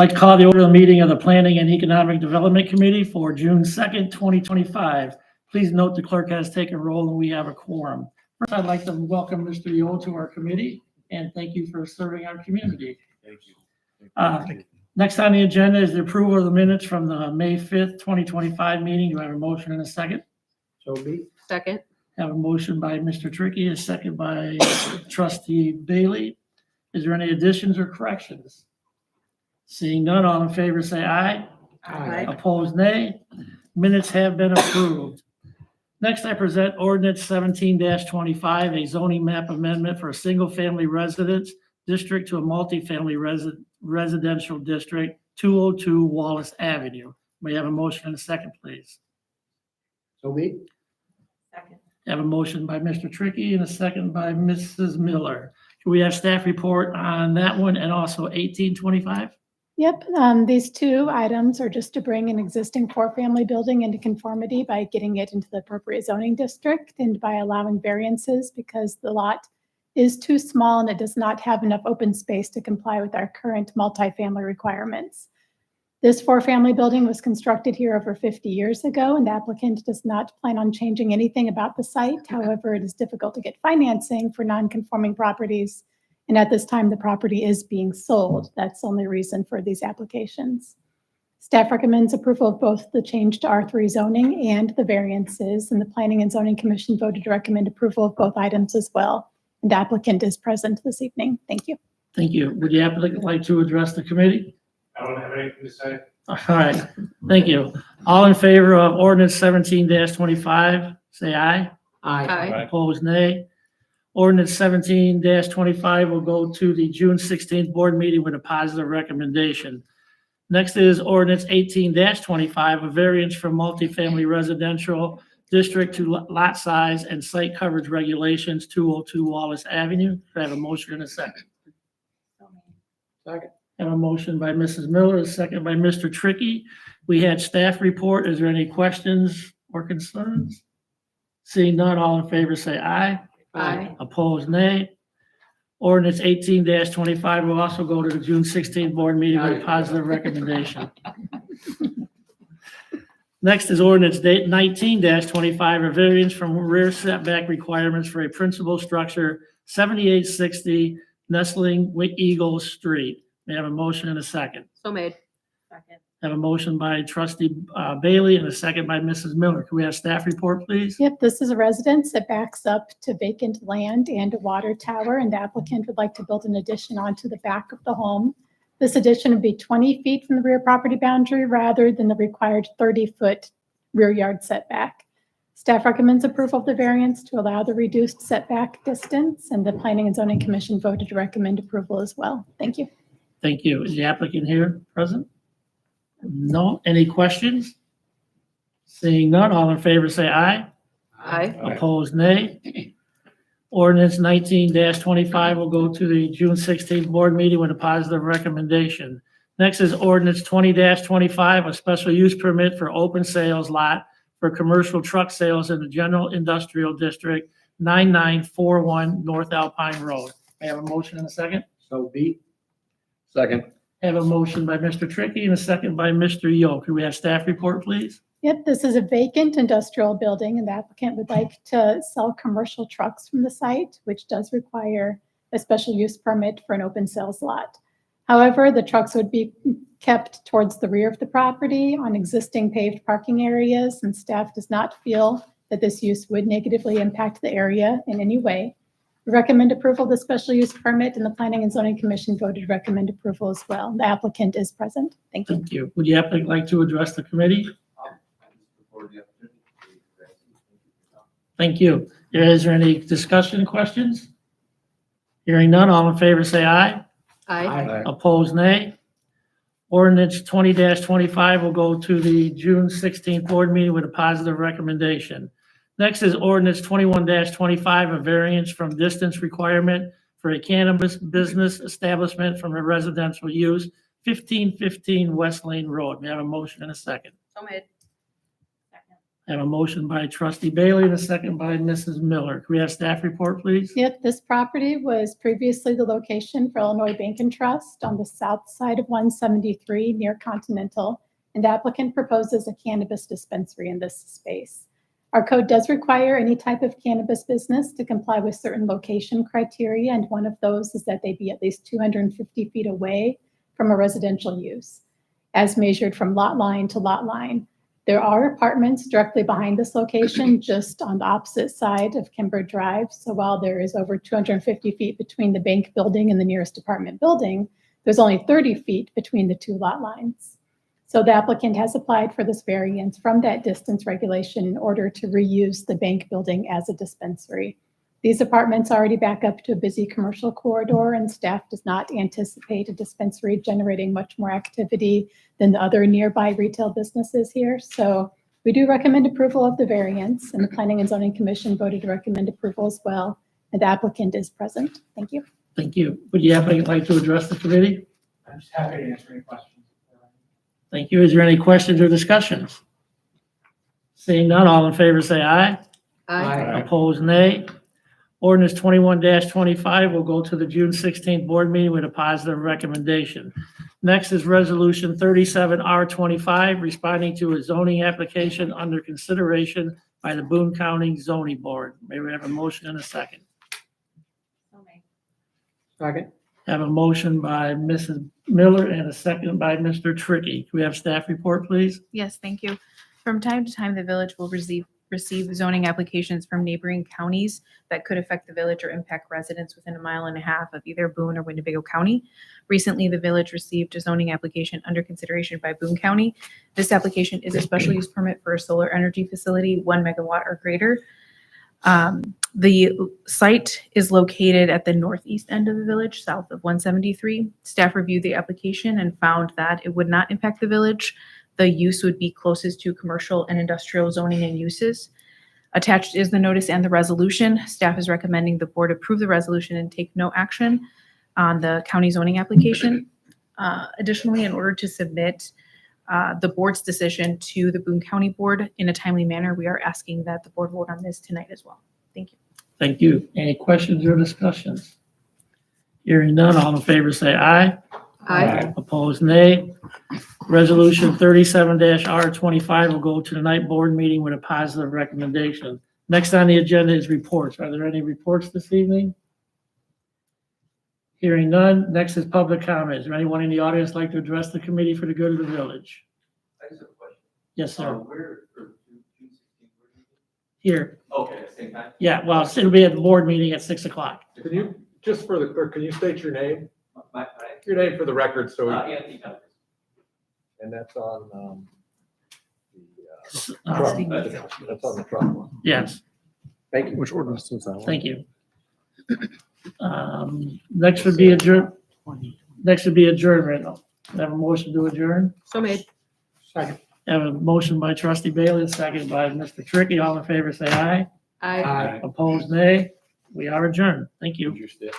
like to call the order of the meeting of the Planning and Economic Development Committee for June 2nd, 2025. Please note the clerk has taken roll and we have a quorum. First, I'd like to welcome Mr. Yule to our committee and thank you for serving our community. Thank you. Next on the agenda is the approval of the minutes from the May 5th, 2025 meeting. Do I have a motion and a second? So be. Second. Have a motion by Mr. Trickey, a second by Trustee Bailey. Is there any additions or corrections? Seeing none, all in favor say aye. Aye. Opposed, nay. Minutes have been approved. Next, I present ordinance 17-25, a zoning map amendment for a single-family residence district to a multifamily residential district, 202 Wallace Avenue. May I have a motion and a second, please? So be. Second. I have a motion by Mr. Trickey and a second by Mrs. Miller. Can we have staff report on that one and also 1825? Yep, these two items are just to bring an existing four-family building into conformity by getting it into the appropriate zoning district and by allowing variances because the lot is too small and it does not have enough open space to comply with our current multifamily requirements. This four-family building was constructed here over 50 years ago, and the applicant does not plan on changing anything about the site. However, it is difficult to get financing for non-conforming properties. And at this time, the property is being sold. That's the only reason for these applications. Staff recommends approval of both the change to R3 zoning and the variances, and the Planning and Zoning Commission voted to recommend approval of both items as well. And the applicant is present this evening. Thank you. Thank you. Would the applicant like to address the committee? I don't have anything to say. All right, thank you. All in favor of ordinance 17-25, say aye. Aye. Opposed, nay. Ordinance 17-25 will go to the June 16th board meeting with a positive recommendation. Next is ordinance 18-25, a variance from multifamily residential district to lot size and site coverage regulations, 202 Wallace Avenue. I have a motion and a second. Second. I have a motion by Mrs. Miller, a second by Mr. Trickey. We had staff report. Is there any questions or concerns? Seeing none, all in favor say aye. Aye. Opposed, nay. Ordinance 18-25 will also go to the June 16th board meeting with a positive recommendation. Next is ordinance 19-25, a variance from rear setback requirements for a principal structure, 7860 Nestling Eagle Street. May I have a motion and a second? So made. Second. I have a motion by Trustee Bailey and a second by Mrs. Miller. Can we have staff report, please? Yep, this is a residence that backs up to vacant land and a water tower, and the applicant would like to build an addition onto the back of the home. This addition would be 20 feet from the rear property boundary rather than the required 30-foot rear yard setback. Staff recommends approval of the variance to allow the reduced setback distance, and the Planning and Zoning Commission voted to recommend approval as well. Thank you. Thank you. Is the applicant here present? No. Any questions? Seeing none, all in favor say aye. Aye. Opposed, nay. Ordinance 19-25 will go to the June 16th board meeting with a positive recommendation. Next is ordinance 20-25, a special use permit for open sales lot for commercial truck sales in the General Industrial District, 9941 North Alpine Road. May I have a motion in a second? So be. Second. I have a motion by Mr. Trickey and a second by Mr. Yule. Can we have staff report, please? Yep, this is a vacant industrial building, and the applicant would like to sell commercial trucks from the site, which does require a special use permit for an open sales lot. However, the trucks would be kept towards the rear of the property on existing paved parking areas, and staff does not feel that this use would negatively impact the area in any way. We recommend approval of the special use permit, and the Planning and Zoning Commission voted to recommend approval as well. The applicant is present. Thank you. Thank you. Would the applicant like to address the committee? Thank you. Is there any discussion, questions? Hearing none, all in favor say aye. Aye. Opposed, nay. Ordinance 20-25 will go to the June 16th board meeting with a positive recommendation. Next is ordinance 21-25, a variance from distance requirement for a cannabis business establishment from a residential use, 1515 West Lane Road. May I have a motion and a second? So made. Second. I have a motion by trustee Bailey and a second by Mrs. Miller. Can we have staff report, please? Yep, this property was previously the location for Illinois Bank and Trust on the south side of 173 near Continental, and the applicant proposes a cannabis dispensary in this space. Our code does require any type of cannabis business to comply with certain location criteria, and one of those is that they be at least 250 feet away from a residential use, as measured from lot line to lot line. There are apartments directly behind this location, just on the opposite side of Kimber Drive. So while there is over 250 feet between the bank building and the nearest apartment building, there's only 30 feet between the two lot lines. So the applicant has applied for this variance from that distance regulation in order to reuse the bank building as a dispensary. These apartments already back up to a busy commercial corridor, and staff does not anticipate a dispensary generating much more activity than the other nearby retail businesses here. So we do recommend approval of the variance, and the Planning and Zoning Commission voted to recommend approval as well. And the applicant is present. Thank you. Thank you. Would you like to address the committee? I'm just happy to answer any questions. Thank you. Is there any questions or discussions? Seeing none, all in favor say aye. Aye. Opposed, nay. Ordinance 21-25 will go to the June 16th board meeting with a positive recommendation. Next is Resolution 37R25, responding to a zoning application under consideration by the Boone County Zoning Board. May we have a motion and a second? Second. Have a motion by Mrs. Miller and a second by Mr. Tricky. Can we have staff report, please? Yes, thank you. From time to time, the village will receive zoning applications from neighboring counties that could affect the village or impact residents within 1.5 miles of either Boone or Winnebago County. Recently, the village received a zoning application under consideration by Boone County. This application is a special use permit for a solar energy facility, 1 megawatt or greater. The site is located at the northeast end of the village, south of 173. Staff reviewed the application and found that it would not impact the village. The use would be closest to commercial and industrial zoning and uses. Attached is the notice and the resolution. Staff is recommending the board approve the resolution and take no action on the county zoning application. Additionally, in order to submit the board's decision to the Boone County Board in a timely manner, we are asking that the board vote on this tonight as well. Thank you. Thank you. Any questions or discussions? Hearing none, all in favor say aye. Aye. Opposed, nay. Resolution 37-R25 will go to the night board meeting with a positive recommendation. Next on the agenda is reports. Are there any reports this evening? Hearing none. Next is public comment. Is there anyone in the audience like to address the committee for the good of the village? I just have a question. Yes, sir. Where, for June 16th, where do you? Here. Okay, at the same time? Yeah, well, it'll be at the board meeting at 6 o'clock. Can you, just for the clerk, can you state your name? My, Your name for the record, so, Anthony Peppers. and that's on, the, Uh, truck. That's on the truck one. Yes, Thank you. Which ordinance is that one? thank you. Next would be adjourn. Next would be adjournment. Have a motion to adjourn. So made. Second. Have a motion by trustee Bailey, second by Mr. Tricky. All in favor, say aye. Aye. Opposed, nay. We are adjourned. Thank you. Did you state?